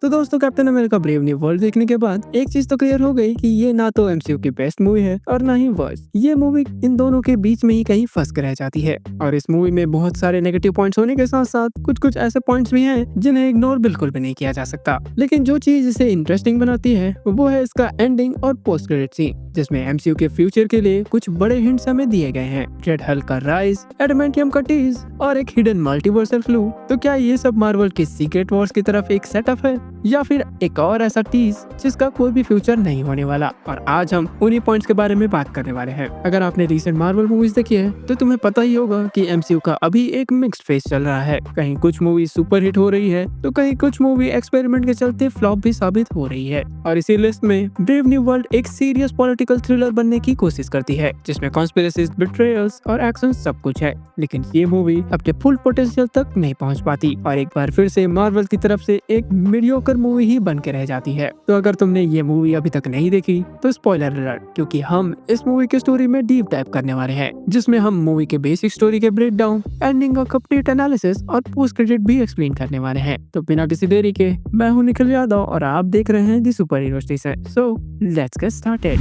तो दोस्तों, captain America brave new world देखने के बाद एक चीज तो क्लियर हो गई कि ये ना तो एमसीयू की बेस्ट मूवी है और ना ही वर्स्ट। ये मूवी इन दोनों के बीच में ही कहीं फंस कर रह जाती है। और इस मूवी में बहुत सारे नेगेटिव पॉइंट्स होने के साथ साथ कुछ कुछ ऐसे पॉइंट्स भी हैं जिन्हें इग्नोर बिल्कुल भी नहीं किया जा सकता। लेकिन जो चीज इसे इंटरेस्टिंग बनाती है वो है इसका एंडिंग और पोस्ट क्रेडिट सीन, जिसमें एमसीयू के फ्यूचर के लिए कुछ बड़े हिंट्स हमें दिए गए हैं। रेड हल्क का राइज, एडमेंटियम का टीज और एक हिडन मल्टीवर्सल फ्लू। तो क्या ये सब मार्वल की सीक्रेट वॉर्स की तरफ एक सेटअप है या फिर एक और ऐसा टीज जिसका कोई भी फ्यूचर नहीं होने वाला? और आज हम उन्हीं पॉइंट्स के बारे में बात करने वाले हैं। अगर आपने रीसेंट मार्वल मूवीज देखी है तो तुम्हें पता ही होगा कि एमसीयू का अभी एक मिक्स्ड फेज चल रहा है। कहीं कुछ मूवी सुपर हिट हो रही है तो कहीं कुछ मूवी एक्सपेरिमेंट के चलते फ्लॉप भी साबित हो रही है। और इसी लिस्ट में ब्रेव न्यू वर्ल्ड एक सीरियस पॉलिटिकल थ्रिलर बनने की कोशिश करती है, जिसमें कॉन्स्पिरेसीज, बिट्रेयल्स और एक्शन सब कुछ है। लेकिन ये मूवी अपने फुल पोटेंशियल तक नहीं पहुंच पाती और एक बार फिर से मार्वल की तरफ से एक मीडियोकर मूवी ही बन के रह जाती है। तो अगर तुमने ये मूवी अभी तक नहीं देखी तो स्पॉइलर अलर्ट, क्योंकि हम इस मूवी की स्टोरी में डीप डाइव करने वाले हैं, जिसमें हम मूवी के बेसिक स्टोरी के ब्रेक डाउन, एंडिंग का कंप्लीट एनालिसिस और पोस्ट क्रेडिट भी एक्सप्लेन करने वाले हैं। तो बिना किसी देरी के, मैं हूं निखिल यादव और आप देख रहे हैं the super hero station. So let's get started.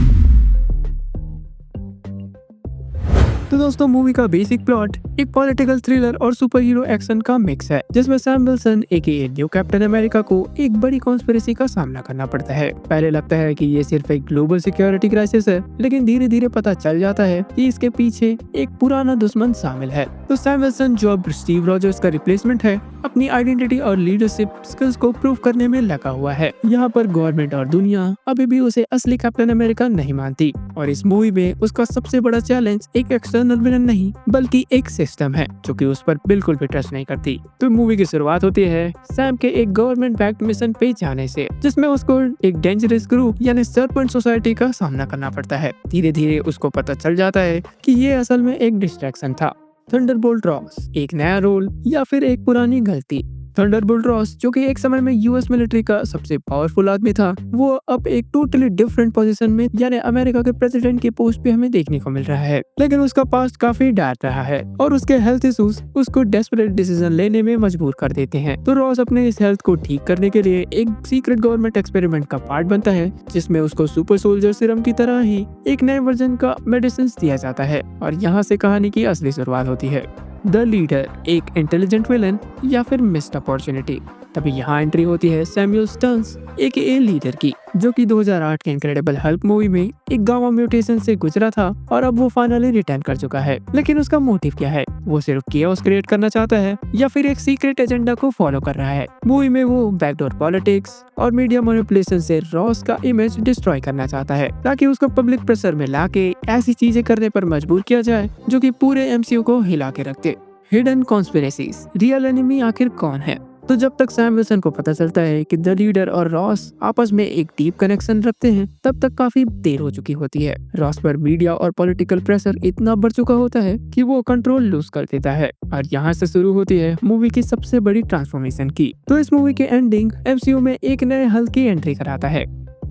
तो दोस्तों, मूवी का बेसिक प्लॉट एक पॉलिटिकल थ्रिलर और सुपर हीरो एक्शन का मिक्स है, जिसमें Sam Wilson aka new Captain America को एक बड़ी कॉन्स्पिरेसी का सामना करना पड़ता है। पहले लगता है कि ये सिर्फ एक ग्लोबल सिक्योरिटी क्राइसिस है, लेकिन धीरे धीरे पता चल जाता है कि इसके पीछे एक पुराना दुश्मन शामिल है। तो सैम विल्सन, जो अब स्टीव रॉजर्स का रिप्लेसमेंट है, अपनी आइडेंटिटी और लीडरशिप स्किल्स को प्रूव करने में लगा हुआ है। यहाँ पर गवर्नमेंट और दुनिया अभी भी उसे असली कैप्टन अमेरिका नहीं मानती और इस मूवी में उसका सबसे बड़ा चैलेंज एक एक्सटर्नल विलन नहीं बल्कि एक सिस्टम है जो कि उस पर बिल्कुल भी ट्रस्ट नहीं करती। तो मूवी की शुरुआत होती है सैम के एक गवर्नमेंट बैक्ड मिशन पे जाने से, जिसमें उसको एक डेंजरस ग्रुप यानी सर्पेंट सोसाइटी का सामना करना पड़ता है। धीरे धीरे उसको पता चल जाता है कि ये असल में एक डिस्ट्रैक्शन था। थंडरबोल्ट रॉस एक नया रोल या फिर एक पुरानी गलती? थंडरबोल्ट रॉस, जो कि एक समय में यूएस मिलिट्री का सबसे पावरफुल आदमी था, वो अब एक टोटली डिफरेंट पोजीशन में यानी अमेरिका के प्रेसिडेंट की पोस्ट पे हमें देखने को मिल रहा है। लेकिन उसका पास्ट काफी डार्क रहा है और उसके हेल्थ इश्यूज उसको डेस्परेट डिसीजन लेने में मजबूर कर देते हैं। तो रॉस अपने इस हेल्थ को ठीक करने के लिए एक सीक्रेट गवर्नमेंट एक्सपेरिमेंट का पार्ट बनता है, जिसमें उसको सुपर सोल्जर सीरम की तरह ही एक नए वर्जन का मेडिसिन दिया जाता है। और यहाँ से कहानी की असली शुरुआत होती है। द लीडर एक इंटेलिजेंट विलन या फिर मिस्ड अपॉर्चुनिटी? तभी यहाँ एंट्री होती है सैमुअल स्टर्न्स एके लीडर की, जो कि 2008 के इनक्रेडिबल हल्क मूवी में एक गामा म्यूटेशन से गुजरा था और अब वो फाइनली रिटर्न कर चुका है। लेकिन उसका मोटिव क्या है? वो सिर्फ केओस क्रिएट करना चाहता है या फिर एक सीक्रेट एजेंडा को फॉलो कर रहा है? मूवी में वो बैकडोर पॉलिटिक्स और मीडिया मैनिपुलेशन से रॉस का इमेज डिस्ट्रॉय करना चाहता है, ताकि उसको पब्लिक प्रेशर में लाके ऐसी चीजें करने पर मजबूर किया जाए जो कि पूरे एमसीयू को हिला के रखते। हिडन कॉन्स्पिरेसीज, रियल एनिमी आखिर कौन है? तो जब तक सैम विल्सन को पता चलता है कि द लीडर और रॉस आपस में एक डीप कनेक्शन रखते हैं, तब तक काफी देर हो चुकी होती है। रॉस पर मीडिया और पॉलिटिकल प्रेशर इतना बढ़ चुका होता है कि वो कंट्रोल लूज कर देता है और यहाँ से शुरू होती है मूवी की सबसे बड़ी ट्रांसफॉर्मेशन की। तो इस मूवी के एंडिंग एमसीयू में एक नए हल्क की एंट्री कराता है।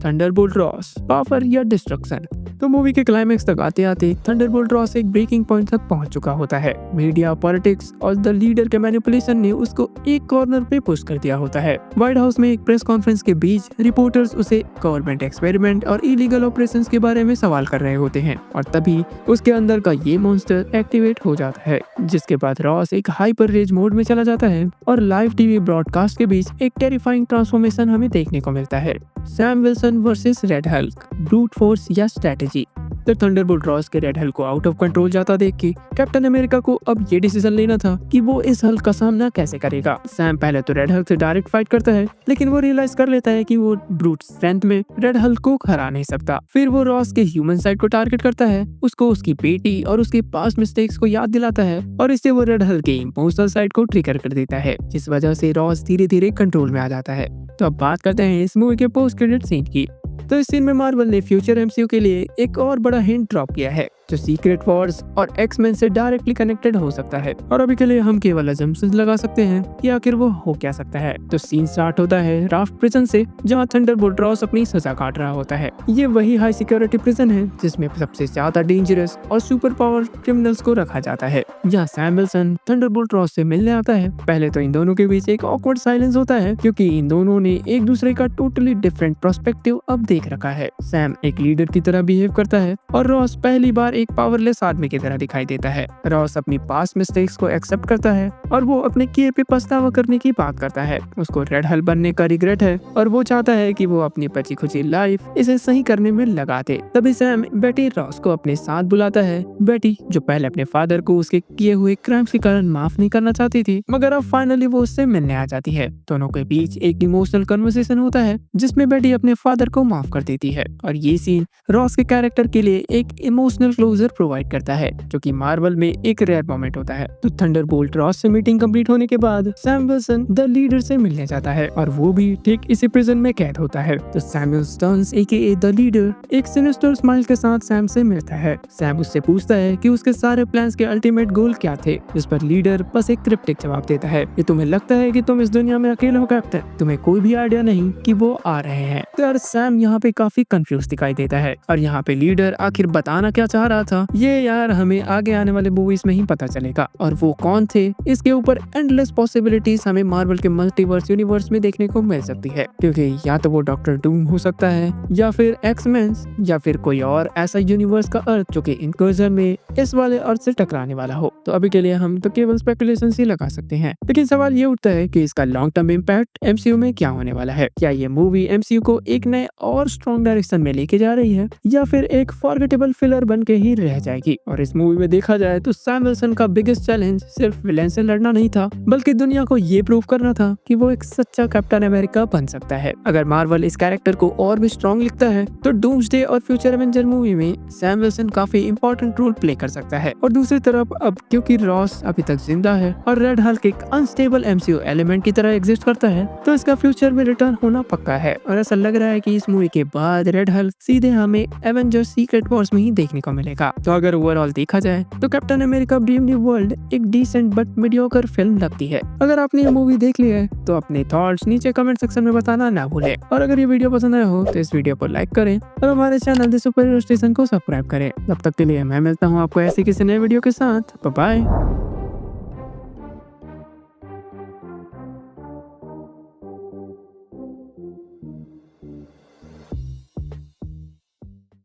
थंडरबोल्ट रॉस, पावर या डिस्ट्रक्शन? तो मूवी के क्लाइमेक्स तक आते आते थंडरबोल्ट रॉस एक ब्रेकिंग पॉइंट तक पहुंच चुका होता है। मीडिया, पॉलिटिक्स और द लीडर के मैनिपुलेशन ने उसको एक कॉर्नर पे पुश कर दिया होता है। व्हाइट हाउस में एक प्रेस कॉन्फ्रेंस के बीच रिपोर्टर्स उसे गवर्नमेंट एक्सपेरिमेंट और इलीगल ऑपरेशंस के बारे में सवाल कर रहे होते हैं और तभी उसके अंदर का ये मॉन्स्टर एक्टिवेट हो जाता है, जिसके बाद रॉस एक हाइपर रेज मोड में चला जाता है और लाइव टीवी ब्रॉडकास्ट के बीच एक टेरिफाइंग ट्रांसफॉर्मेशन हमें देखने को मिलता है। Sam Wilson versus red Hulk, brute force या स्ट्रेटेजी? तो थंडरबोल्ट रॉस के रेड हल्क को आउट ऑफ कंट्रोल जाता देख के कैप्टन अमेरिका को अब ये डिसीजन लेना था कि वो इस हल्क का सामना कैसे करेगा। सैम पहले तो रेड हल्क से डायरेक्ट फाइट करता है, लेकिन वो रियलाइज कर लेता है कि वो ब्रूट स्ट्रेंथ में रेड हल्क को हरा नहीं सकता। फिर वो रॉस के ह्यूमन साइड को टारगेट करता है, उसको उसकी बेटी और उसके पास्ट मिस्टेक्स को याद दिलाता है और इससे वो रेड हल्क के इमोशनल साइड को ट्रिगर कर देता है, जिस वजह से रॉस धीरे धीरे कंट्रोल में आ जाता है। तो अब बात करते हैं इस मूवी के पोस्ट क्रेडिट सीन की। तो इस सीन में मार्वल ने फ्यूचर एमसीयू के लिए एक और बड़ा हिंट ड्रॉप किया है। जो सीक्रेट वॉर्स और एक्समैन से डायरेक्टली कनेक्टेड हो सकता है। और अभी के लिए हम केवल अजम्पशंस लगा सकते हैं कि आखिर वो हो क्या सकता है। तो सीन स्टार्ट होता है राफ्ट प्रिजन से, जहाँ थंडरबोल्ट रॉस अपनी सजा काट रहा होता है। ये वही हाई सिक्योरिटी प्रिजन है जिसमें सबसे ज्यादा डेंजरस और सुपर पावर क्रिमिनल्स को रखा जाता है। जहाँ सैम विल्सन थंडरबोल्ट रॉस से मिलने आता है। पहले तो इन दोनों के बीच एक ऑकवर्ड साइलेंस होता है क्योंकि इन दोनों ने एक दूसरे का टोटली डिफरेंट पर्सपेक्टिव अब देख रखा है। सैम एक लीडर की तरह बिहेव करता है और रॉस पहली बार एक पावरलेस आदमी की तरह दिखाई देता है। रॉस अपनी पास्ट मिस्टेक्स को एक्सेप्ट करता है और वो अपने किए पे पछतावा करने की बात करता है। उसको रेड हल बनने का रिग्रेट है और वो चाहता है कि वो अपनी बची खुची लाइफ इसे सही करने में लगा दे। तभी सैम बेटी रॉस को अपने साथ बुलाता है। बेटी जो पहले अपने फादर को उसके किए हुए क्राइम्स के कारण माफ नहीं करना चाहती थी, मगर अब फाइनली वो उससे मिलने आ जाती है। दोनों के बीच एक इमोशनल कन्वर्सेशन होता है जिसमें बेटी अपने फादर को माफ कर देती है और ये सीन रॉस के कैरेक्टर के लिए एक इमोशनल क्लोजर प्रोवाइड करता है जो कि मार्वल में एक रेयर मोमेंट होता है। तो थंडरबोल्ट रॉस से मीटिंग कंप्लीट होने के बाद सैम विल्सन द लीडर से मिलने जाता है और वो भी ठीक इसी प्रिजन में कैद होता है। तो सैमुअल स्टर्न्स एकेए द लीडर एक सिनिस्टर स्माइल के साथ सैम से मिलता है। सैम उससे पूछता है कि उसके सारे प्लान्स के अल्टीमेट गोल क्या थे, जिस पर लीडर बस एक क्रिप्टिक जवाब देता है कि तुम्हें लगता है कि तुम इस दुनिया में अकेले हो कैप्टन, तुम्हें कोई भी आइडिया नहीं कि वो आ रहे हैं। तो यार सैम यहाँ पे काफी कंफ्यूज दिखाई देता है और यहाँ पे लीडर आखिर बताना क्या चाह रहा था ये यार हमें आगे आने वाले मूवीज में ही पता चलेगा। और वो कौन थे इसके ऊपर एंडलेस पॉसिबिलिटीज हमें मार्वल के मल्टीवर्स यूनिवर्स में देखने को मिल सकती है, क्योंकि या तो वो डॉक्टर डूम हो सकता है या फिर एक्समैन या फिर कोई और ऐसा यूनिवर्स का अर्थ जो कि इंक्लूजन में इस वाले अर्थ से टकराने वाला हो। तो अभी के लिए हम तो केवल स्पेकुलेशन ही लगा सकते हैं, लेकिन सवाल ये उठता है कि इसका लॉन्ग टर्म इम्पैक्ट एमसीयू में क्या होने वाला है। क्या ये मूवी एमसीयू को एक नए और स्ट्रॉन्ग डायरेक्शन में लेके जा रही है या फिर एक फॉरगेटेबल फिलर बन के ही रह जाएगी। और इस मूवी में देखा जाए तो सैम विल्सन का बिगेस्ट चैलेंज सिर्फ विलेन से लड़ना नहीं था, बल्कि दुनिया को ये प्रूव करना था कि वो एक सच्चा कैप्टन अमेरिका बन सकता है। अगर मार्वल इस कैरेक्टर को और भी स्ट्रॉन्ग लिखता है तो डूम्सडे और फ्यूचर एवेंजर मूवी में सैम विल्सन काफी इंपॉर्टेंट रोल प्ले कर सकता है। और दूसरी तरफ अब क्योंकि रॉस अभी तक जिंदा है और रेड हल्क एक अनस्टेबल एमसीयू एलिमेंट की तरह एग्जिस्ट करता है, तो इसका फ्यूचर में रिटर्न होना पक्का है। और ऐसा लग रहा है कि इस मूवी के बाद रेड हल्क सीधे हमें एवेंजर्स सीक्रेट वॉर्स में ही देखने को मिलेगा। तो अगर ओवरऑल देखा जाए तो captain America brave new world एक डिसेंट बट मीडियोकर फिल्म लगती है। अगर आपने ये मूवी देख ली है तो अपने थॉट्स नीचे कमेंट सेक्शन में बताना ना भूलें। और अगर ये वीडियो पसंद आया हो तो इस वीडियो को लाइक करें और हमारे channel the super hero station को सब्सक्राइब करें। तब तक के लिए मैं मिलता हूँ आपको ऐसे किसी नए वीडियो के साथ। Bye bye.